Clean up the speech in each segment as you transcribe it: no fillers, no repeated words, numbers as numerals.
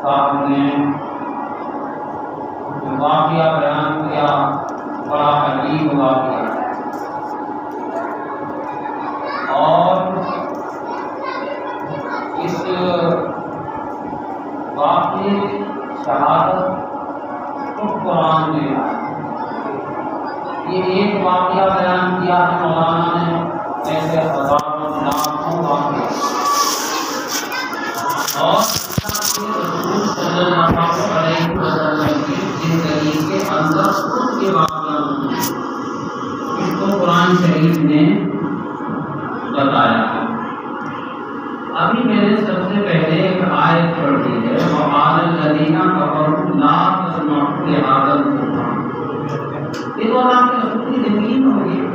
صاحب نے جو واقعہ بیان کیا بڑا عجیب واقعہ ہے، اور اس واقعے شہادت خود قرآن میں ہے۔ یہ ایک واقعہ بیان کیا ہے مولانا نے، ایسے ہزاروں لاکھوں واقعے، اور رسول صلی اللہ علیہ وسلم کی زندگی کے اندر خود کے واقعہ اس کو قرآن شریف نے بتایا ہے۔ ابھی میں نے سب سے پہلے ایک آیت پڑھ دی ہے، وَقَالَ الَّذِينَ كَفَرُوا لَا تَسْمَعُوا لِهَذَا الْقُرْآنِ۔ یہ تو اللہ کے رسول کی زندگی میں ہوئی ہے،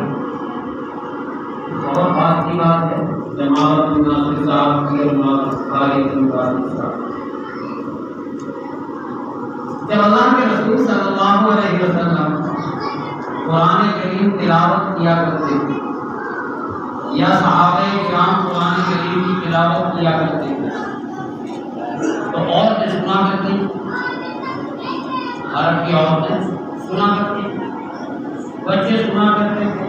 بہت بات کی بات ہے۔ جماعت الناصر صاحب کی جب اللہ کے رسول صلی اللہ علیہ وسلم قرآن کریم تلاوت کیا کرتے تھے، یا صحابہ کرام قرآن کریم کی تلاوت کیا کرتے تھے، تو عورتیں سنا کرتی، عرب کی عورتیں سنا کرتی، بچے سنا کرتے تھے۔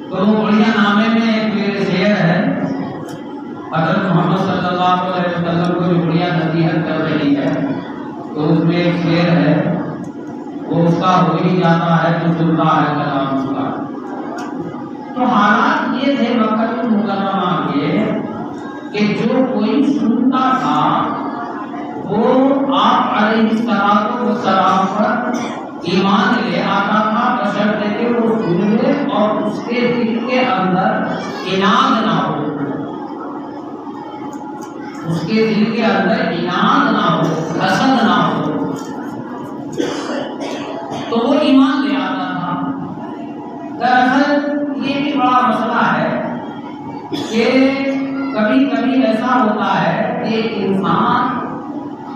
تو بڑھیا نامے میں ایک شعر ہے، حضرت محمد صلی اللہ علیہ وسلم کو جو بڑھیا نصیحت کر رہی ہے، تو اس میں ایک شعر ہے، وہ اس کا ہو ہی جاتا ہے جو سنتا ہے کلام اس کا۔ تو حالات یہ تھے مکہ المکرمہ کے کہ جو کوئی سنتا تھا وہ آپ علیہ السلام پر ایمان لے آتا تھا، بشرطے کہ وہ سن لے اور اس کے دل کے اندر عناد نہ ہو، اس کے دل کے اندر عناد نہ ہو، حسد نہ ہو، تو وہ ایمان لے آتا تھا۔ دراصل یہ بھی بڑا مسئلہ ہے کہ کبھی کبھی ایسا ہوتا ہے کہ انسان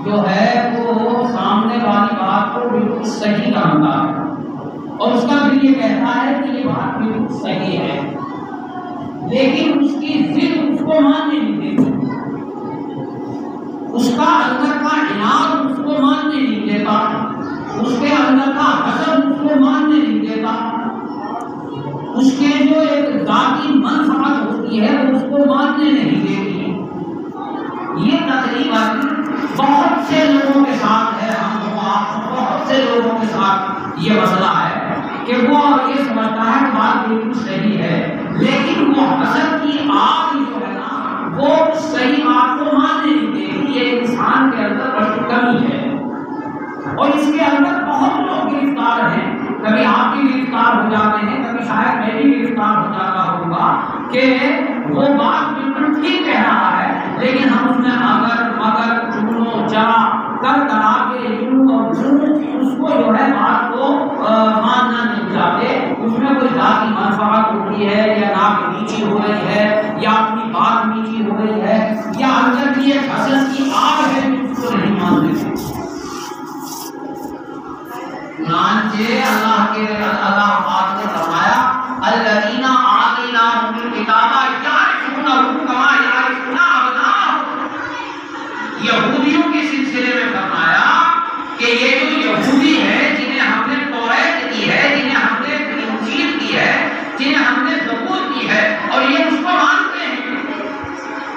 جو ہے وہ سامنے والی بات کو بالکل صحیح جانتا ہے، اور اس کا دل یہ کہتا ہے کہ یہ بات بالکل صحیح ہے، لیکن اس کی ضد اس کو ماننے نہیں دیتی، اس کا اندر کا عناد اس کو ماننے نہیں دیتا، اس کے اندر کا حسد اس کو ماننے نہیں دیتا، اس کے جو ایک ذاتی منفعت ہوتی ہے وہ اس کو ماننے نہیں دیتی۔ یہ تقریباً بہت سے لوگوں کے ساتھ ہے، بہت سے لوگوں کے ساتھ یہ مسئلہ ہے کہ وہ یہ سمجھتا ہے کہ بات بالکل صحیح ہے، لیکن وہ حسد کی آگ جو ہے نا وہ صحیح بات کو ماننے نہیں دیتی۔ یہ انسان کے اندر بڑی کمی ہے، اور اس کے اندر بہت لوگ گرفتار ہیں۔ کبھی آپ بھی گرفتار ہو جاتے ہیں، کبھی شاید میں بھی گرفتار ہو جاتا ہوں گا کہ وہ بات بالکل ٹھیک کہہ رہا ہے، لیکن ہم اس میں اگر چنو چرا کر کرا کے یوں اور اس کو جو ہے بات کو ماننا نہیں چاہتے۔ اس میں کوئی ذاتی منفعت ہوتی ہے، یا ناک نیچی ہو رہی ہے، یا اپنی بات نیچی ہو رہی ہے، یا اندر کی ایک حسد کی آگ ہے جو اس کو نہیں مان دیتے۔ اللہ پاک نے فرمایا الذین آتیناہم الکتاب یعرفونہ کما یعرفون ابناءہم۔ یہودیوں کے سلسلے میں فرمایا کہ یہ جو یہودی ہے جنہیں ہم نے توریت دی ہے، جنہیں ہم نے انجیل دی ہے، جنہیں ہم نے زبور دی ہے، اور یہ اس کو مانتے ہیں،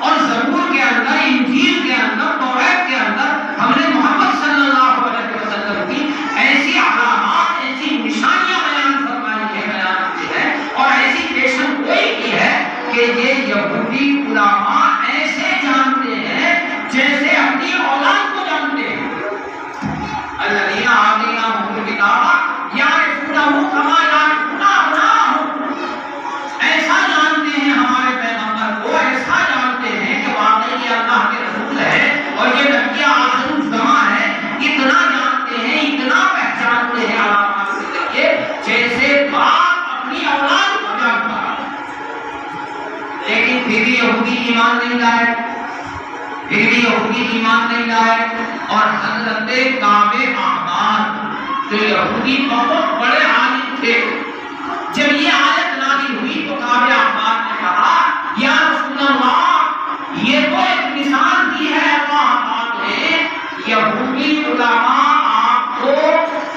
اور زبور کے اندر، انجیل کے اندر، توریت کے اندر ہم نے محمد صلی اللہ علیہ وسلم کی ایسی علامات، ایسی نشانیاں بیان فرمائی ہے، اور ایسی پیشن گوئی کی ہے کہ یہ یہودی علماء ایسے جانتے ہیں جیسے اپنی اولاد کو جانتے ہیں۔ الذین آتیناہم الکتاب یعرفونہ کما یعرفون ابناءہم۔ ایسا جانتے ہیں ہمارے پیغمبر کو، ایسا جانتے ہیں کہ واقعی یہ اللہ کے رسول ہے اور یہ نبی آخر الزمان ہے، اتنا جانتے ہیں، اتنا پہچانتے ہیں علامات کے ذریعے جیسے باپ اپنی اولاد کو جانتا ہے۔ لیکن پھر بھی یہودی ایمان نہیں لائے، اور حضرت کعب احبار جو یہودی بہت بڑے عالم تھے، جب یہ آیت نازل ہوئی تو کعب احبار نے کہا یا رسول اللہ، یہ تو ایک مثال دی ہے اللہ پاک نے. یہودی علماء آپ کو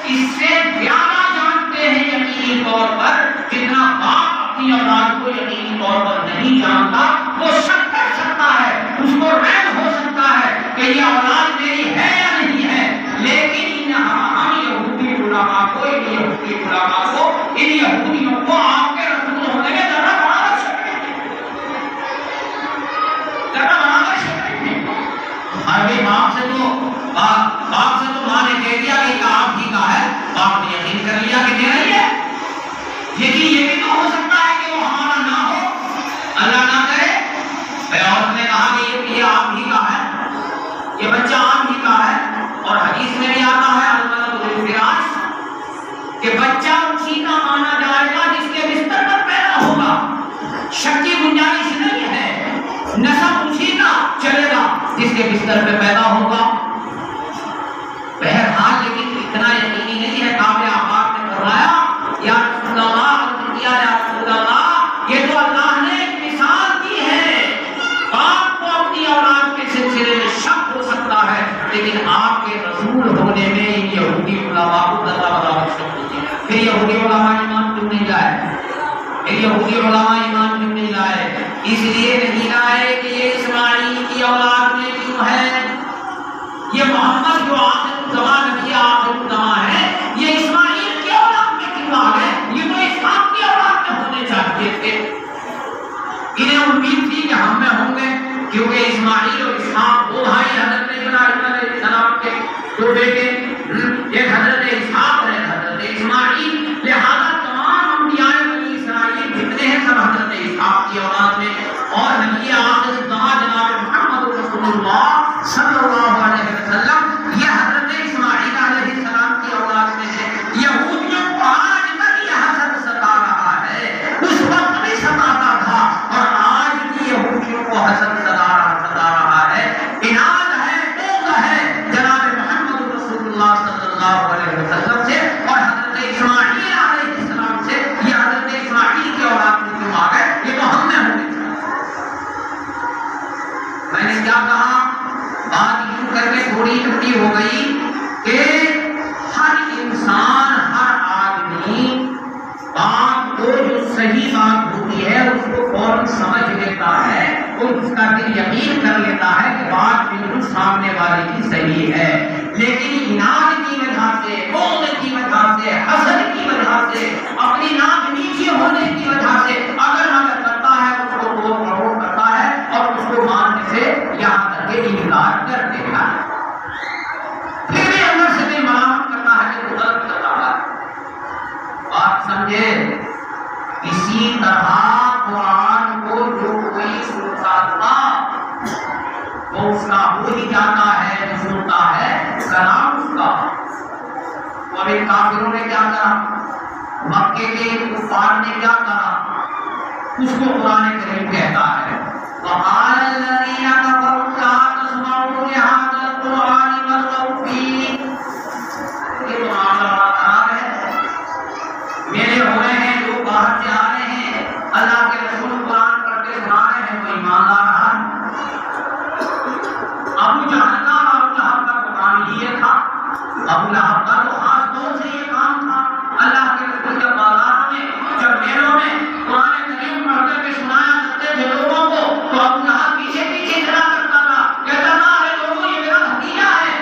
اس سے زیادہ جانتے ہیں یقینی طور پر جتنا باپ اپنی اولاد کو یقینی طور پر نہیں جانتا. وہ شک کر سکتا ہے, اس کو ریب ہو سکتا ہے کہ یہ اولاد میری ہے یا نہیں ہے, لیکن ہم یہودی علماء کو, ان یہودیوں کو آپ کے رسول ہونے میں ذرا برابر شک نہیں. عربی باپ سے تو ماں نے کہہ دیا کہ آپ ہی کا ہے, باپ نے یقین کر لیا کہ میرا ہی ہے. لیکن یہ بھی تو ہو سکتا ہے کہ وہ ہمارا نہ ہو, اللہ نہ کرے. عورت نے کہا کہ یہ آپ ہی کا ہے, یہ بچہ آپ ہی کا ہے. اور حدیث میں بھی آتا ہے الفراش کہ بچہ اسی کا مانا جائے گا جس کے بستر پر پیدا ہوگا. شک کی گنجائش نہیں ہے, نسب اسی کا چلے گا جس کے بستر پہ پیدا ہوگا. بہرحال لیکن اتنا یقینی نہیں ہے. قابل آباد نے فرمایا یا رسول اللہ, یا رسول اللہ, یہ تو اللہ نے ایک مثال دی ہے. باپ کو اپنی اولاد کے سلسلے میں شک ہو سکتا ہے, لیکن آپ کے رسول ہونے میں ان یہودی علماء کو ذرا برابر شک ہوتی ہے. پھر یہودی علماء ایمان کیوں نہیں لائے؟ یہودی علماء ایمان کیوں نہیں لائے؟ اس لیے نہیں لائے کہ یہ اسماعیل کی اولاد میں کیوں ہے. یہ محمد جو آخر الزمان نبی آخر الزمان ہے, یہ اسماعیل کی اولاد میں کیوں آ گئے؟ یہ تو اسحاق کی اولاد میں ہونے چاہتے تھے. انہیں امید تھی کہ ہم میں ہوں گے, کیونکہ اسماعیل اور اسحاق دو بھائی حضرت ابراہیم علیہ السلام کے دو بیٹے, ایک حضرت اسحاق اور ایک حضرت اسماعیل. لہذا تمام انبیاء بنی اسرائیل جتنے ہیں سب حضرت اسحاق کی اولاد میں. اور نبی آخر الزمان جناب محمد رسول اللہ صلی اللہ علیہ وسلم یہ حضرت اسماعیل علیہ السلام کی اولاد میں ہے. یہودیوں کو آج تک یہ حسد ستا رہا ہے, اس وقت بھی ستاتا تھا اور آج بھی یہودیوں کو حسد ستا رہا ہے. اناد ہے, بغض ہے جناب محمد رسول اللہ صلی اللہ علیہ وسلم سے اور حضرت اسماعیل علیہ السلام سے. یہ حضرت اسماعیل کی اولاد میں کیوں آ گئے؟ یہ تو ہم میں ہونے چاہیے. میں نے کیا کہا, بات یوں کر کے تھوڑی ٹوٹی ہو گئی کہ ہر انسان, ہر آدمی بات کو جو صحیح بات ہوتی ہے اس کو فوراً سمجھ لیتا ہے اور اس کا دل یقین کر لیتا ہے کہ بات بالکل سامنے والے کی صحیح ہے. لیکن اناد کی وجہ سے, بغض کی وجہ سے, حسد کی وجہ سے, اپنی ناک نیچی ہونے کی وجہ سے اگر کرتا ہے اس کو توڑ مروڑ کرتا ہے اور اس کو ماننے سے یہاں تک کہ انکار کر دیتا ہے. پھر بھی اندر سے دل ملامت کرتا ہے کہ وہ غلط کر رہا ہے. بات سمجھے؟ اسی طرح قرآن کو جو کوئی سنتا تھا وہ اس کا ہو ہی جاتا ہے, جو سنتا ہے کلام اس کا. اور ان کافروں نے کیا کرا, مکے کے کفار نے کیا کرا, اس کو قرآن کریم کہتا ہے وَقَالَ الَّذِينَ كَفَرُوا لَا تَسْمَعُوا لِهَذَا الْقُرْآنِ وَالْغَوْا فِيهِ. یہ تو معاملہ خراب ہے. میرے ہو رہے ہیں جو باہر سے آ رہے ہیں, اللہ کے رسول قرآن پڑھتے سنا رہے ہیں, وہ ایمان لا رہا ہے. ابو جہل کا اور ابو لہب کا قرآن یہ تھا. ابو لہب کا تو خاص طور سے یہ کام تھا. اللہ کے رسول جب بازاروں میں, جب میلوں میں قرآن کریم پڑھ کر کے سنایا کرتے تھے لوگوں کو, تو ابو لہب پیچھے پیچھے چلا کرتا تھا, کہتا تھا ارے لوگوں یہ میرا بھتیجا ہے,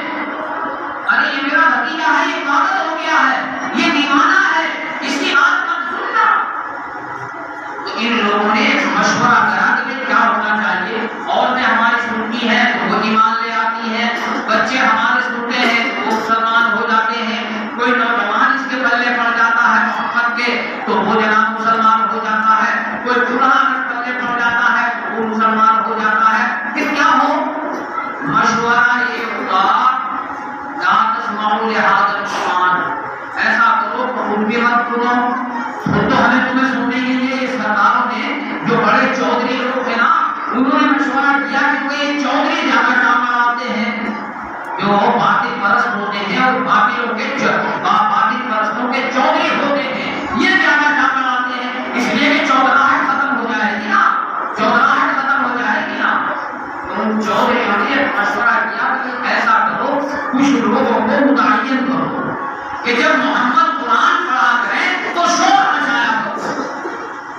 ارے یہ میرا بھتیجا ہے, یہ پاگل ہو گیا ہے, یہ دیوانہ ہے, اس کی بات مت سننا. تو ان لوگوں نے مشورہ کرا کہ کیا ہونا چاہیے. عورتیں ہماری سنتی ہیں تو وہ ایمان لے آتی ہیں, بچے ہمارے سنتے ہیں تو وہ مسلمان ہو جاتے ہیں, کوئی نوجوان اس کے پلے پڑ جاتا ہے محمد کے تو وہ جناب مسلمان ہو جاتا ہے, کوئی بوڑھا پلے پڑ جاتا ہے تو وہ مسلمان ہو جاتا ہے. پھر کیا ہو؟ مشورہ یہ ہوا لا تسمعوا لهذا القرآن, ایسا کرو قبول بھی مت کرو. خود تو ہمیں تمہیں سننے کے لیے سرکاروں نے جو بڑے چودھری لوگ ہیں نا, انہوں نے مشورہ کیا کہ کوئی چودھری زیادہ کام لگاتے ہیں جو باطل پرست ہوتے ہیں اور باطل پرستوں کے چودھری ہوتے ہیں, یہ زیادہ کام لگاتے ہیں. اس لیے کہ چودراہٹ ختم ہو جائے گی نا, چودراہٹ ختم ہو جائے گی نا. ان چودھریوں نے مشورہ کیا کہ ایسا کرو کچھ لوگوں کو متعین کرو کہ جب محمد قرآن پڑھا کریں تو شور مچایا کرو.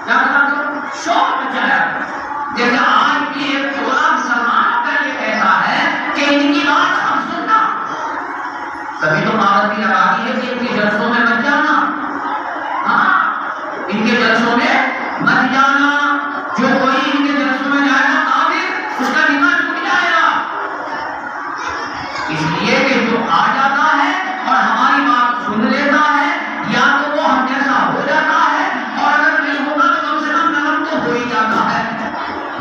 کیا کرا کرو؟ شور مچایا کرو. جیسے آج بھی ایک ٹولہ مسلمانوں کا یہ کہتا ہے کہ ان کی بات ہم سننا. کبھی تو پابندی لگا دی ہے کہ ان کے جلسوں میں مت جانا. ہاں ان کے جلسوں میں مت جانا. جو کوئی ان کے جلسوں میں جائے گا کافر، اس کا نکاح ٹوٹ جائے گا. اس لیے کہ جو آ جاتا ہے اور ہماری بات سن لیتا ہے یا تو وہ ہم جیسا ہو جاتا ہے، اور اگر نہیں ہوگا تو کم سے کم نرم تو ہو ہی جاتا ہے.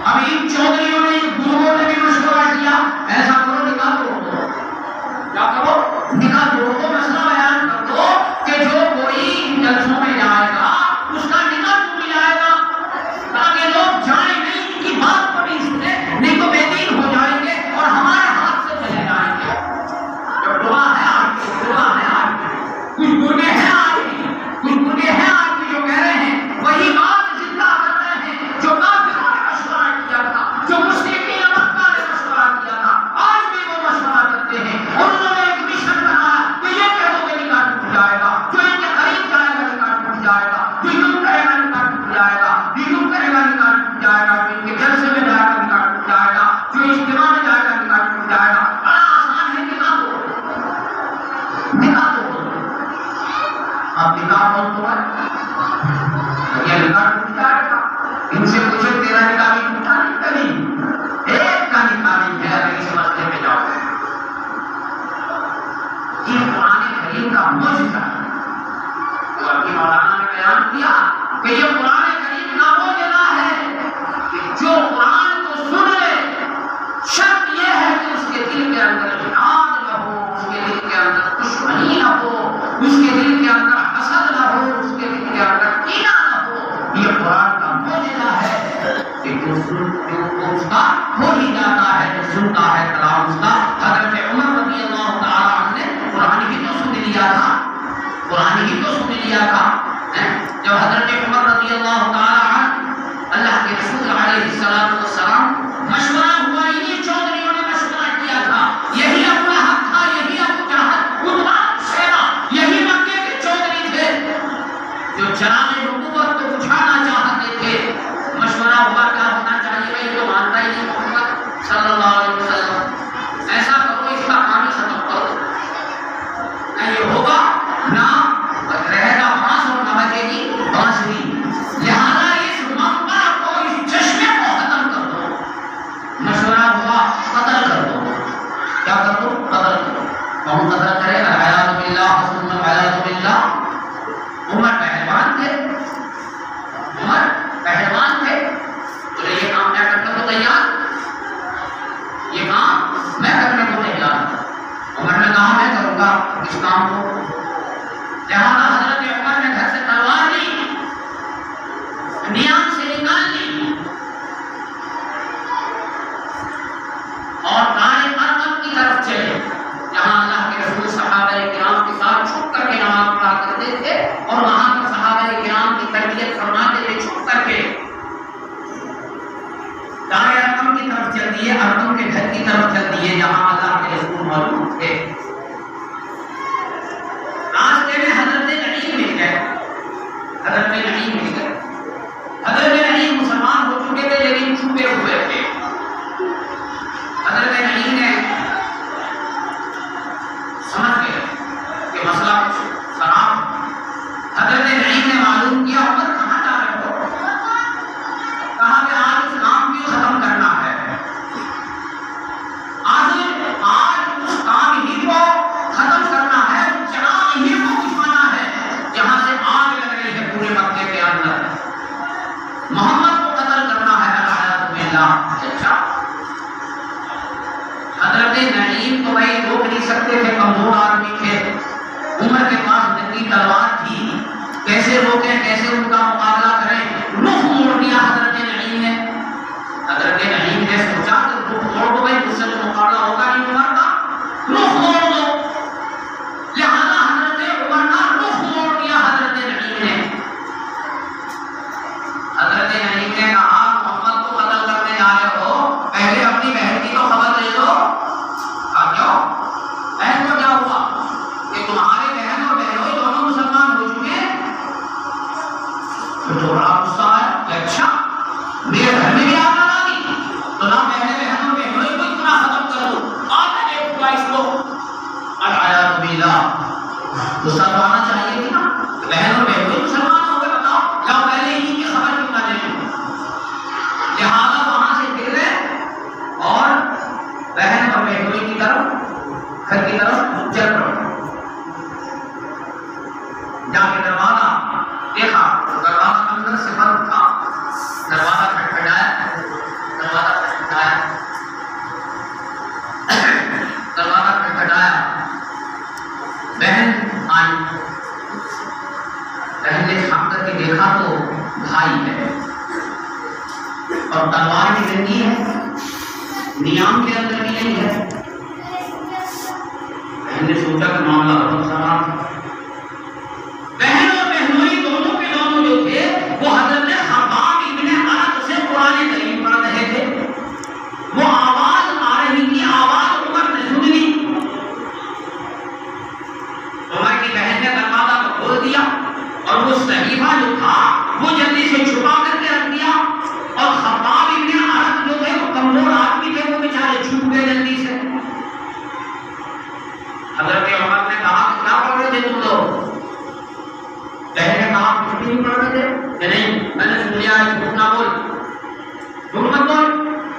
اب ان چودھریوں نے گروہوں نے بھی مشورہ کیا ایسا کرو نکاح توڑ دو. کیا کرو؟ نکاح توڑ دو. مسئلہ بیان کر دو کہ جو کوئی ان جلسوں میں جائے گا اس کا نکاح ٹوٹ جائے گا، تاکہ لوگ جائیں نہیں، ان کی بات کو نہیں سنے، نہیں تو بے دین ہو جائیں گے اور ہمارے ہاتھ سے چلے جائیں گے. جب دعا ہے آپ کی، دعا ہے آپ کی، کچھ گناہ ہیں آپ کی، کچھ گناہ ہیں آپ کی جو کہہ رہے ہیں وہی بات زندہ کر رہے ہیں جو کافروں نے مشورہ کیا تھا، جو مشرکین مکہ نے مشورہ کیا تھا. آج بھی وہ مشورہ کرتے ہیں. انہوں نے ایک مشن بنایا کہ یہ کہہ دو کہ نکاح ٹوٹ جائے گا. جو ان کے قریب جائے گا نکاح ٹوٹ جائے گا. جو یوں کرے گا نکاح ٹوٹ جائے گا. جو یوں کرے گا نکاح ٹوٹ جائے گا. جو ان کے جلسے میں جائے گا نکاح ٹوٹ جائے گا. جو اجتماع میں جائے گا نکاح ٹوٹ جائے گا. بڑا آسان ہے نکاح دو. نکاح دو. اب نکاح کون تو ہے؟ یہ نکاح ٹوٹ جائے گا. ان سے پوچھو تیرا نکاح بھی ٹوٹا نہیں کبھی؟ ایک کا نکاح نہیں ہے. اگر اس مسئلے میں جاؤ یہ قرآن کریم کا معجزہ ہے. تو ابھی مولانا نے بیان کیا کہ یہ قرآن کریم کا معجزہ ہے کہ جو قرآن کو سن لے، شرط یہ ہے کہ اس کے دل کے اندر عناد نہ ہو، اس کے دل کے اندر دشمنی نہ ہو، اس کے دل کے اندر حسد نہ ہو، اس کے دل کے اندر کینہ نہ ہو. یہ قرآن کا معجزہ ہے کہ جو اس کا ہو ہی جاتا ہے، جو سنتا ہے کلام اس کا. حضرت عمر رضی اللہ تعالیٰ عنہ نے قرآن ہی تو سن لیا تھا. قرآن ہی تو سن لیا تھا. جب حضرت عمر رضی اللہ تعالیٰ عنہ اللہ کے رسول علیہ السلام مشورہ ہوا، انہیں چودھریوں نے مشورہ کیا تھا. یہی ابو لہب تھا، یہی ابو جہل، عتبہ، شیبہ، یہی مکے کے چودھری تھے جو چراغ نبوت کو بجھانا چاہتے تھے. مشورہ ہوا کیا ہونا چاہیے بھائی، جو مانتا ہی نہیں محمد صلی اللہ علیہ وسلم، ایسا کرو اس کا کام ہی ختم کرو. نہ یہ ہوگا نہ رہے گا بانس اور نہ بجے گی بانسری. لہذا اس منبر کو، اس چشمے کو ختم کر دو. مشورہ ہوا قتل کر دو. کیا کر دو؟ قتل کر دو. کون قتل کرے؟ العیاذ باللہ ثم العیاذ باللہ. عمر پہلوان تھے، عمر پہلوان تھے. بولے یہ کام میں کرنے کو تیار، یہ کام میں کرنے کو تیار. عمر نے کہا میں کروں گا اس کام کو. لہذا حضرت عمر نے گھر سے تلوار لی، نیام سے نکال لی اور دار ارقم کی طرف چلے، جہاں اللہ کے رسول صحابہ کرام کے ساتھ چھپ کر کے نماز پڑھا کرتے تھے، اور وہاں پر صحابہ کرام کی تربیت فرماتے تھے چھپ کر کے. دار ارقم کی طرف چل دیے، ارقم کے گھر کی طرف چل دیے جہاں اللہ کے رسول موجود تھے. راستے میں حضرت نعیم مل گئے. حضرت نعیم مل گئے. حضرت نعیم مسلمان ہو چکے تھے لیکن چھپے ہوئے تھے. حضرت نعیم نے سمجھ گئے کہ مسئلہ کچھ خراب. حضرت نعیم نے معلوم کیا عمر کہاں جا رہے ہو؟ کہا کہ آج اس کام کو ختم کرنا ہے. آج اس کام ہی کو ختم کرنا ہے، چراغ ہی کو بجھانا ہے جہاں سے آگ لگ رہی ہے پورے مکے کے اندر. محمد کو قتل کرنا ہے. العیاذ باللہ. اچھا حضرت نعیم تو بھائی روک نہیں سکتے تھے، کمزور آدمی تھے. عمر کے پاس جنگی تلوار تھی، کیسے روکیں، کیسے ان کا مقابلہ کریں؟ رخ موڑ دیا حضرت نعیم نے. حضرت نعیم نے سوچا کہ رخ موڑ دو بھائی، اس سے تو مقابلہ ہوگا نہیں عمر کا، رخ موڑ دو. لہذا حضرت عمر کا رخ موڑ دیا حضرت نعیم نے. حضرت نعیم نے کہا محمد کو قتل کرنے جا رہے ہو، پہلے اپنی بہن کی تو نہ پہلے بہنوں بہنوں کو اتنا ختم کر دو آپ نے دیکھا اس کو الحیات باللہ مسلمان آنا چاہیے تھی نا بہن اور بہنوں مسلمان ہو گئے بتاؤ کیا پہلے ہی کی خبر کیوں نہ دیں لہٰذا وہاں سے گر گئے اور بہن اور بہنوں کی طرف گھر کی طرف چل پڑے جا کے دروازہ دیکھا دروازہ اندر سے بند تھا دروازہ کھٹکھٹایا بہن آئی بہن نے جھانک کر کے دیکھا تو بھائی ہے اور تلوار بھی رنگی ہے نیام کے اندر بھی نہیں ہے بہن نے سوچا کہ معاملہ بہت سارا تھا بہن اور بہنوئی دونوں کے دونوں جو تھے وہ حضرت خباب ابن عرب سے قرآن کریم پڑھ رہے تھے وہ آواز آ رہی تھی آواز عمر نے سن لی عمر کی بہن نے دروازہ کو کھول دیا اور وہ صحیفہ جو تھا وہ جلدی سے چھپا کر کے رکھ دیا اور خباب ابن عرب جو تھے وہ کمزور آدمی تھے وہ بیچارے چھپ گئے جلدی سے حضرت عمر نے کہا کہ کیا پڑھ رہے تھے تم لوگ بہن نے کہا کچھ بھی نہیں پڑھ رہے تھے کہ نہیں میں نے سن لیا جھوٹ نہ بول جھوٹ مت بول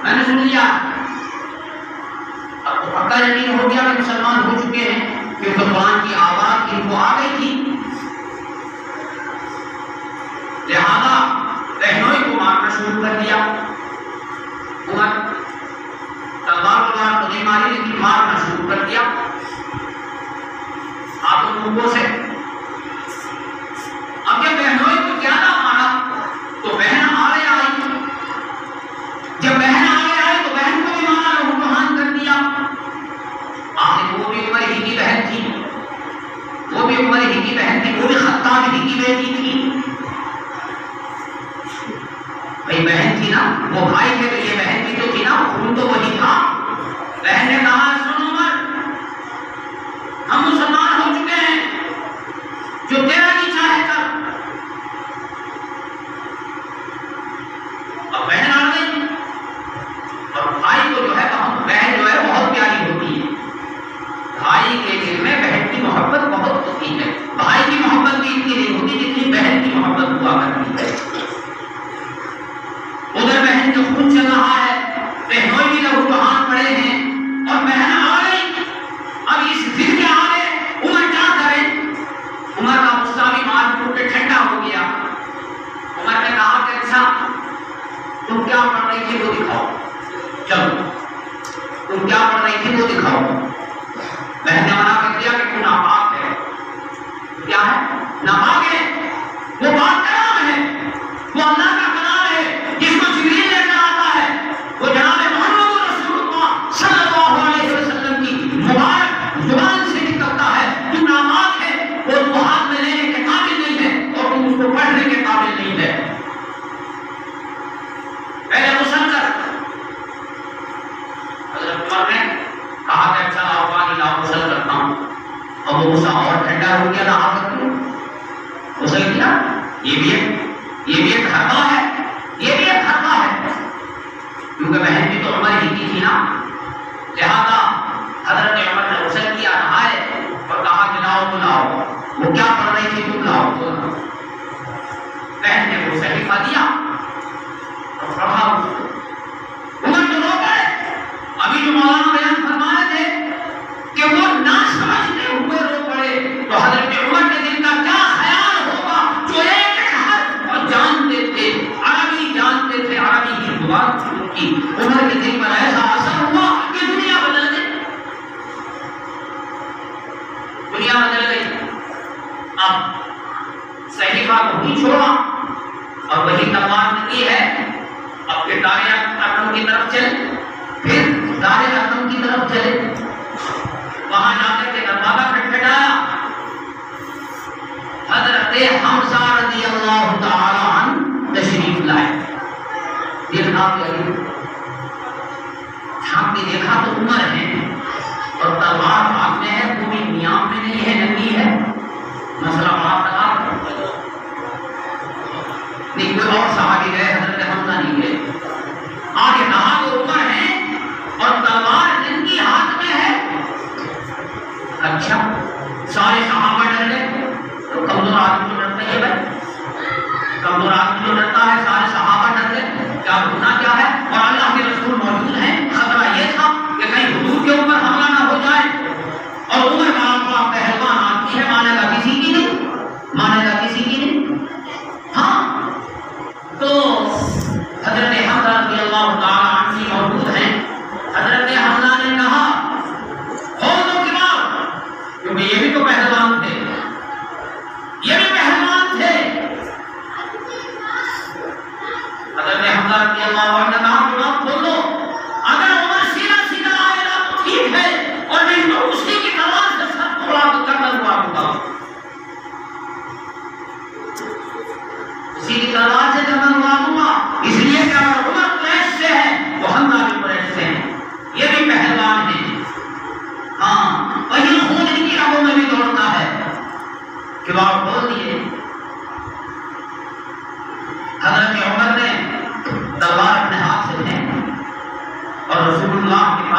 میں نے سن لیا اب تو پکا یقین ہو گیا کہ مسلمان ہو چکے ہیں کہ قرآن کی آواز ان کو آ گئی تھی لہذا بہنوئی کو مارنا شروع کر دیا عمر تلوار کو نہیں ماری لیکن مارنا شروع کر دیا آپ لوگوں سے اب جب بہنوئی کو زیادہ مارا تو بہن آگے آئی جب بہن آگے آئی تو بہن کو بھی مارا لہو لہان کر دیا آخر وہ بھی عمر ہی کی بہن تھی وہ بھی عمر ہی کی بہن تھی وہ بھی خطاب ہی کی بیٹی تھی بھائی بہن تھی نا وہ بھائی تھے تو یہ بہن بھی تو تھی نا خون تو وہی تھا بہن نے کہا سن عمر ہم مسلمان ہو چکے ہیں جو تیرا نہیں چاہے کر اب بہن آ گئی اور بھائی کو جو ہے بہن جو ہے بہت پیاری ہوتی ہے بھائی کے دل میں بہن کی محبت بہت ہوتی ہے بھائی کی محبت بھی اتنی نہیں ہوتی جتنی بہن کی محبت ہوا کرتی ہے ادھر بہن جو خون چل رہا ہے بہنوئی بھی لہو لہان پڑے ہیں اور بہن آ گئی اب اس دل کے آگے عمر کیا کرے عمر کا غصہ بھی مار پھوٹ کے ٹھنڈا ہو گیا عمر نے کہا کہ اچھا تم کیا پڑھ رہی تھی وہ دکھاؤ چلو تم کیا پڑھ رہی تھی وہ دکھاؤ بہن نے منع کر دیا کہ تو ناپاک ہے کیا ہے ناپاک ہے وہ بات کلام ہے وہ اللہ کا کلام ہے جس کو جبریل لے کر آتا ہے وہ جناب محمد رسول اللہ صلی اللہ علیہ وسلم کی مبارک زبان سے نکلتا ہے تو ناپاک ہے وہ تو ہاتھ میں لینے کے قابل نہیں ہے اور تم اس کو پڑھنے کے قابل نہیں ہے پہلے غسل کر حضرت عمر نے کہا کہ اچھا لاؤ پانی لاؤ غسل کرتا ہوں اور وہ غصہ اور ٹھنڈا ہو گیا نہا کر کے غسل کیا یہ بھی ایک حربہ ہے یہ بھی ایک حربہ ہے کیونکہ بہن بھی تو عمر ہی کی تھی نا لہذا حضرت عمر نے غسل کیا نہائے اور کہا کہ لاؤ تو لاؤ وہ کیا پڑھ رہی تھی تم لاؤ تو بہن نے وہ صحیفہ دیا اور پڑھا عمر تو رو گئے ابھی جو مولانا بیان فرما رہے تھے کہ وہ نہ سمجھتے ہوئے رو پڑے تو حضرت عمر کے دل کا کیا خیال ہوگا جو ایک حرف اور جانتے تھے عربی کی زبان کی عمر کے دل پر ایسا اثر ہوا کہ دنیا بدل گئی اب صحیفہ کو بھی چھوڑا اور وہی تلوار نکی ہے اب پھر دار ارقم کی طرف چلے پھر دار ارقم کی طرف چلے وہاں جا کر کے دروازہ کھٹکھٹایا حضرت حمزہ رضی اللہ تعالی عنہ تشریف لائے دیکھا کہ دیکھا تو عمر ہے اور تلوار ہاتھ میں ہے وہ بھی نیام میں نہیں ہے ننگی ہے مسئلہ معاف لگا نہیں کوئی اور صحابی گئے حضرت حمزہ نہیں گئے آگے کہا تو عمر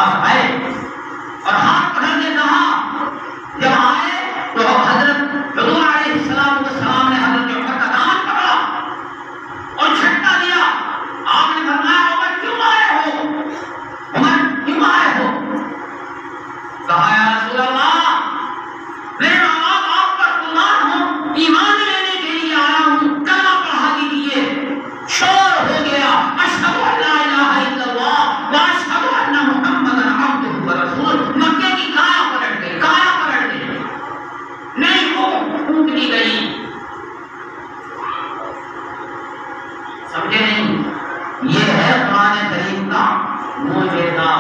پاس آئے اور ہاتھ پکڑ کے کہا، جب آئے تو حضرت حضور علیہ السلام نے حضرت عمر کا دامن پکڑا اور جھٹکا دیا. آپ نے فرمایا عمر کیوں آئے ہو، عمر کیوں آئے ہو؟ کہا یا رسول اللہ میں آپ پر قربان ہوں، ایمان لینے کے لیے آیا ہوں، کلمہ پڑھا دیجیے. شور ہو گیا، اشہد ان لا الہ الا اللہ واشہد ان محمدا عبدہ ورسولہ. مکے کی کایا پلٹ گئی، کایا پلٹ گئی، نہیں وہ پھونک دی گئی. سمجھے نہیں؟ یہ ہے قرآن کریم کا معجزہ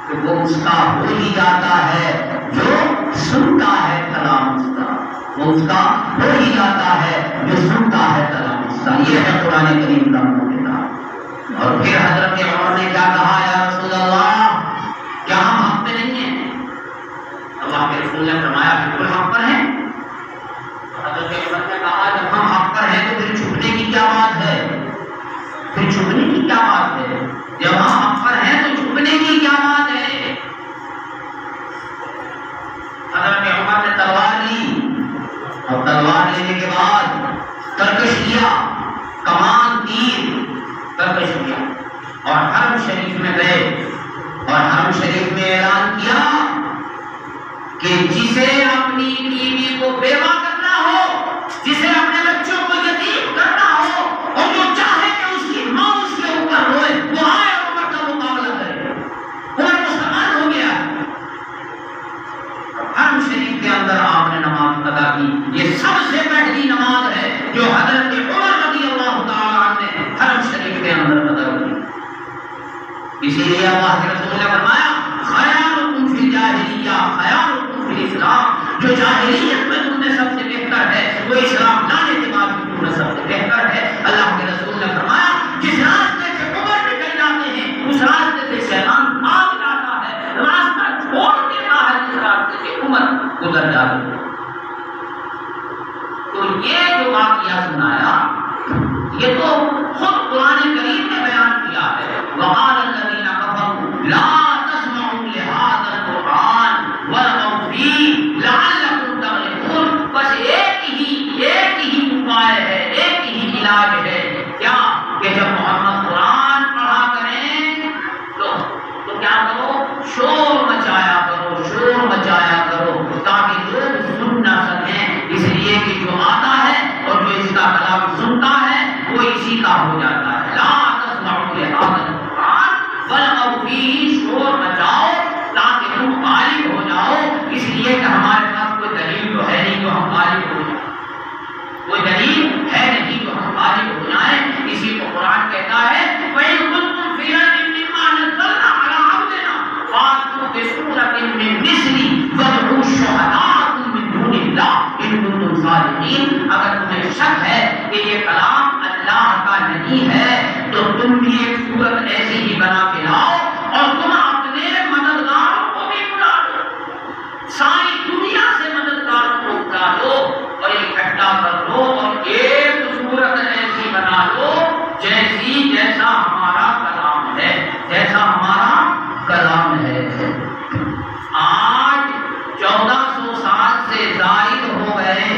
کہ وہ اس کا ہو ہی جاتا ہے جو سنتا ہے کلام اس کا، وہ اس کا ہو ہی جاتا ہے جو سنتا ہے کلام اس کا. یہ ہے قرآن کریم کا معجزہ. اور پھر حضرت عمر نے کیا کہا، یا رسول اللہ کیا ہم حق پہ نہیں ہیں؟ اللہ کے رسول نے فرمایا بالکل حق پر ہیں. حضرت عمر نے کہا جب ہم حق پر ہیں تو پھر چھپنے کی کیا بات ہے، پھر چھپنے کی کیا بات ہے؟ جب ہم حق پر ہیں تو چھپنے کی کیا بات ہے؟ حضرت عمر نے تلوار لی اور تلوار لینے کے بعد ترکش کیا، کمان تیر ترکش کیا اور حرم شریف میں گئے اور حرم شریف میں اعلان کیا کہ جسے اپنی بیوی کو بیوہ کرنا ہو، جسے اپنے بچوں کو یتیم کرنا ہو اور جو چاہے کہ اس کی ماں اس کے اوپر روئے، وہ آئے اور عمر کا مقابلہ کرے. عمر مسلمان ہو گیا. حرم شریف کے اندر آپ نے نماز ادا کی. یہ سب سے پہلی نماز ہے جو حضرت عمر رضی اللہ تعالیٰ عنہ نے حرم شریف کے اندر ادا کی. اسی لیے اللہ کے رسول نے فرمایا خیارکم فی الجاہلیہ خیارکم فی الاسلام. جو جاہلیت میں تم نے سب سے بہتر ہے وہ اسلام لانے کے بعد بھی تم میں سب سے بہتر ہے. اللہ کے رسول نے فرمایا جس راستے سے عمر نکل جاتے ہیں اس راستے سے شیطان بھاگ جاتا ہے، راستہ چھوڑ دیتا ہے جس راستے سے عمر گزر جاتے ہیں. تو یہ جو واقعہ سنایا یہ تو خود قرآن کریم نے بیان کیا ہے. وقال الذین کفروا لا تسمعوا لهذا القرآن والغوا فیہ لعلکم تغلبون. بس ایک ہی اپائے ہے، ایک ہی علاج ہے. کیا کہ جب محمد قرآن پڑھا کریں تو کیا کرو، شور مچایا کرو، شور مچایا کرو تاکہ لوگ سن نہ سکیں. اس لیے کہ جو آتا ہے اور جو اس کا کلام سنتا ہے وہ اسی کا ہو جاتا ہے. لا تسمعوا لهذا القرآن والغوا فیہ، شور مچاؤ تاکہ تم غالب ہو جاؤ. اس لیے کہ ہمارے پاس کوئی دلیل تو ہے نہیں جو ہم غالب ہو جائیں، کوئی دلیل ہے نہیں جو ہم غالب ہو جائیں. اسی کو قرآن کہتا ہے وَإِن كُنتُمْ فِي رَيْبٍ مِّمَّا نَزَّلْنَا عَلَىٰ عَبْدِنَا فَأْتُوا بِسُورَةٍ مِّن مِّثْلِهِ وَادْعُوا شُهَدَاءَكُم مِّن دُونِ اللَّهِ إِن كُنتُمْ صَادِقِينَ. اگر تمہیں شک ہے کہ یہ کلام اللہ کا نہیں ہے تو تم بھی ایک صورت ایسی ہی بنا کے لاؤ اور تم اپنے مددگاروں کو بھی بلا دو، ساری دنیا سے مددگاروں کو بلا دو اور اکٹھا کر لو اور ایک صورت ایسی بنا لو جیسا ہمارا کلام ہے، جیسا ہمارا کلام ہے. آج 1400 سال سے زائد ہو گئے.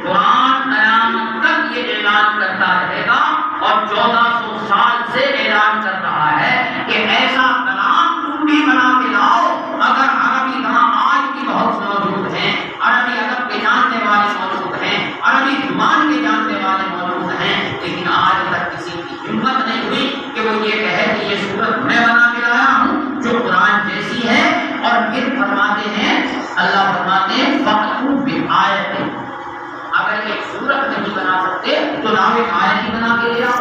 قرآن قیامت تک یہ اعلان کرتا رہے گا اور 1400 سال سے اعلان کر رہا ہے کہ ایسا کلام تم بھی بنا کے لاؤ. اگر عربی وہاں آج بھی بہت موجود ہیں، عربی ادب کے جاننے والے موجود ہیں، عربی زبان کے جاننے والے موجود ہیں، لیکن آج تک کسی کی ہمت نہیں ہوئی کہ وہ یہ کہے کہ یہ صورت میں بنا کے لایا ہوں جو قرآن جیسی ہے. اور پھر فرماتے ہیں، اللہ فرماتے ہیں فَأْتُوا بِآیَةٍ. اگر ایک صورت نہیں بنا سکتے تو لاؤ ایک آیت ہی بنا کے لے آؤ،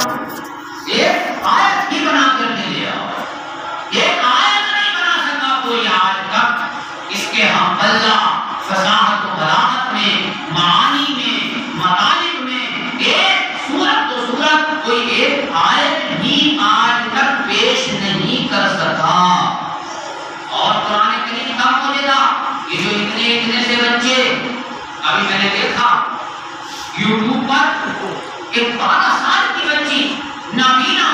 ایک آیت ہی بنا کر لے آؤ. ایک آیت نہیں بنا سکا کوئی آج تک. اس کے ہم اللہ فصاحت و بلاغت میں، معانی میں، مطالب میں ایک صورت تو صورت کوئی ایک آیت ہی آج تک پیش نہیں کر سکا. اور قرآن کریم کا معجزہ یہ جو اتنے سے بچے، ابھی میں نے دیکھا یوٹیوب پر ایک 12 سال کی بچی نابینا،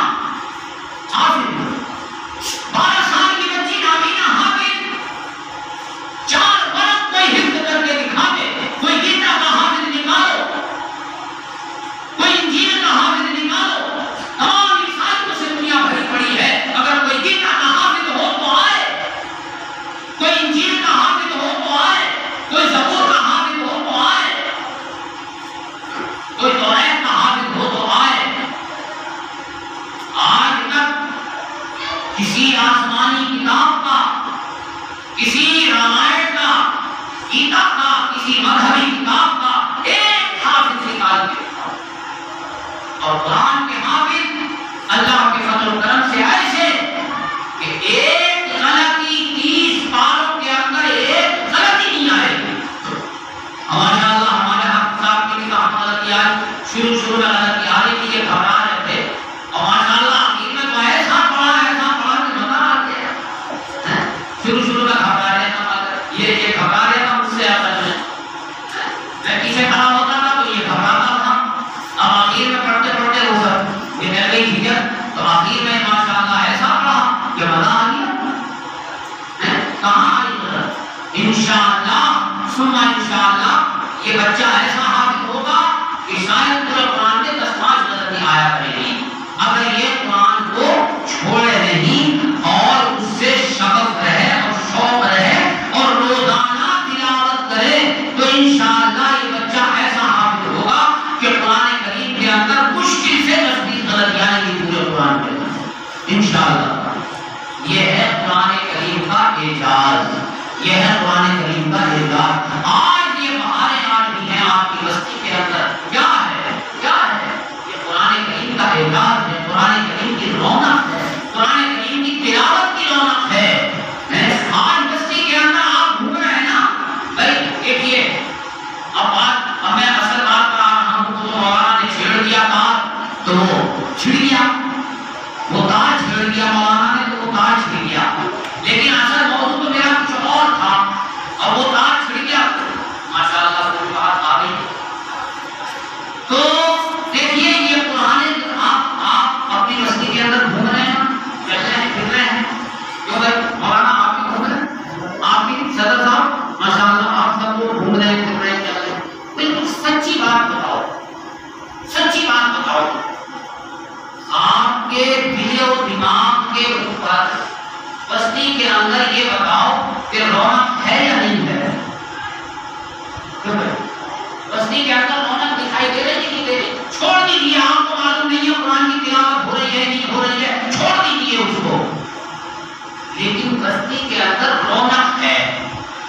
12 سال کی بچی نابینا شروع میں گھبرا رہے تھا، یہ گھبرا رہے تھا مجھ سے اصل میں پیچھے کھڑا ہوتا تھا تو یہ گھبراتا تھا. اب آخر میں پڑھتے پڑھتے وہ سب یہ نہ گئی ہجرت، تو آخر میں ماشاء اللہ ایسا پڑھا کہ مزہ آ گیا. کہاں آئی مدد؟ انشاءاللہ ثم انشاءاللہ یہ بچہ ایسا حافظ ہوگا کہ شاید پورے قرآن کے 10 پانچ نظر نہیں آیا کرے گی اگر یہ قرآن کو چھوڑے نہیں اور اس سے شغف رہے اور شوق رہے اور روزانہ تلاوت کرے تو انشاءاللہ یہ بچہ ایسا حافظ ہوگا کہ قرآن کریم کے اندر مشکل سے 10 غلطی آئیں گی پورے قرآن کے اندر انشاءاللہ. یہ ہے قرآن کریم کا اعجاز، یہ ہے قرآن کریم کا اعجاز. آج یہ بہاریں آ رہی ہیں آپ کی بستی کے اندر، کیا ہے؟ کیا ہے؟ یہ قرآن کریم کا اعجاز ہے، قرآن کریم کی رونق ہے، قرآن کریم کی تلاوت کی رونق ہے. آج بستی کے اندر آپ گھوم رہے ہیں نا بھائی، دیکھیے اب میں اصل بات پر آ رہا ہوں. تو مولانا نے چھیڑ دیا تار تو وہ چھڑ گیا، وہ تار چھیڑ دیا مولانا نے تو وہ تار چھڑ گیا، لیکن اصل موضوع تو میرا کچھ اور تھا. اب وہ تار چھڑ گیا ماشاءاللہ کوئی بات آ گئی. تو دیکھیے یہ قرآن آپ اپنی بستی کے اندر گھوم رہے ہیں، چل رہے ہیں، پھر رہے ہیں. کیوں بھائی مولانا آپ بھی گھوم رہے ہیں، آپ بھی صدر صاحب ماشاءاللہ آپ سب لوگ گھوم رہے ہیں، پھر رہے ہیں، چل رہے ہیں. بالکل سچی بات بتاؤ، سچی بات بتاؤ، آپ کے دل و دماغ کے اوپر بستی کے اندر یہ بتاؤ کہ رونق ہے یا نہیں ہے؟ بستی کے اندر رونق دکھائی دے رہی نہیں دے رہی؟ چھوڑ دیجیے، آپ کو معلوم نہیں ہے قرآن کی تلاوت ہو رہی ہے نہیں ہو رہی ہے، چھوڑ دیجیے اس کو. لیکن بستی کے اندر رونق ہے،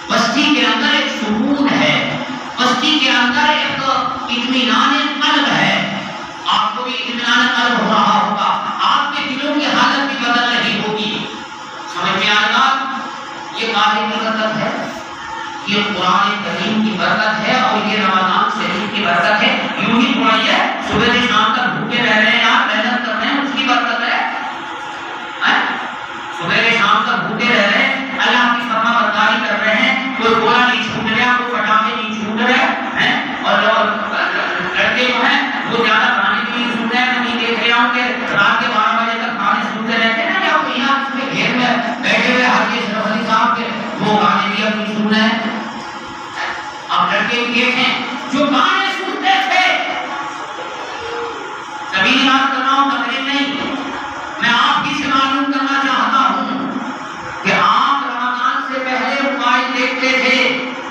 بستی کے اندر ایک سکون ہے، بستی کے اندر ایک اطمینان قلب ہے. آپ کو بھی اطمینان قلب ہو رہا ہوگا، آپ کے دلوں کی حالت بھی بدل رہی ہوگی. سمجھ میں آئے گا یہ کاہے کی برکت ہے؟ یہ قرآن کریم کی برکت ہے اور یہ رمضان شریف کی برکت ہے. یوں ہی پڑھائیے، صبح سے شام تک بھوکے رہ رہے ہیں آپ، محنت کر رہے ہیں، اس کی برکت ہے. صبح سے شام تک بھوکے رہ رہے ہیں، اللہ کی فرما برداری کر رہے ہیں، کوئی گولا نہیں چھوٹ رہا، کوئی پٹاخے نہیں چھوٹ رہے ہیں. اور لڑکے جو ہیں وہ زیادہ گانے بھی نہیں سن رہے ہیں. میں نہیں دیکھ رہا ہوں کہ رات کے 12 بجے تک گانے سنتے رہتے ہیں نا، یا وہ یہاں اس میں گھیر میں بیٹھے ہوئے حاجی اشرف علی صاحب کے وہ گانے بھی اب نہیں سن رہے ہیں. اب لڑکے بھی دیکھیں جو گانے سنتے تھے، کبھی بات کر رہا ہوں تقریر نہیں، میں آپ کی سے معلوم کرنا چاہتا ہوں کہ آپ رمضان سے پہلے موبائل دیکھتے تھے،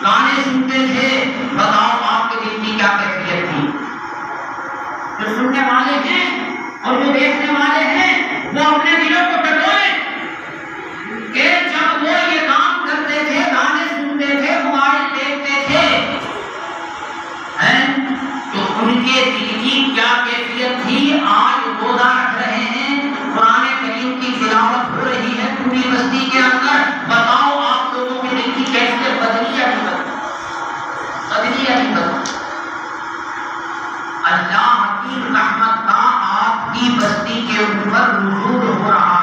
گانے سنتے تھے، بتاؤ آپ کے دل کی کیا کیفیت تھی؟ جو سننے والے ہیں اور جو دیکھنے والے ہیں وہ اپنے دلوں کو ٹٹولیں کہ جب وہ یہ کام کرتے تھے، گانے سنتے تھے، موبائل دیکھتے تھے، تو ان کے دل کی کیا کیفیت تھی؟ آج روزہ رکھ رہے ہیں، قرآن کریم کی تلاوت ہو رہی ہے پوری بستی کے اندر، بتاؤ آپ لوگوں کے دل کی کیفیت بدلی یا نہیں بدلی؟ بدلی یا نہیں بدلی؟ اللہ کی رحمت کا آپ کی بستی کے اوپر نزول ہو رہا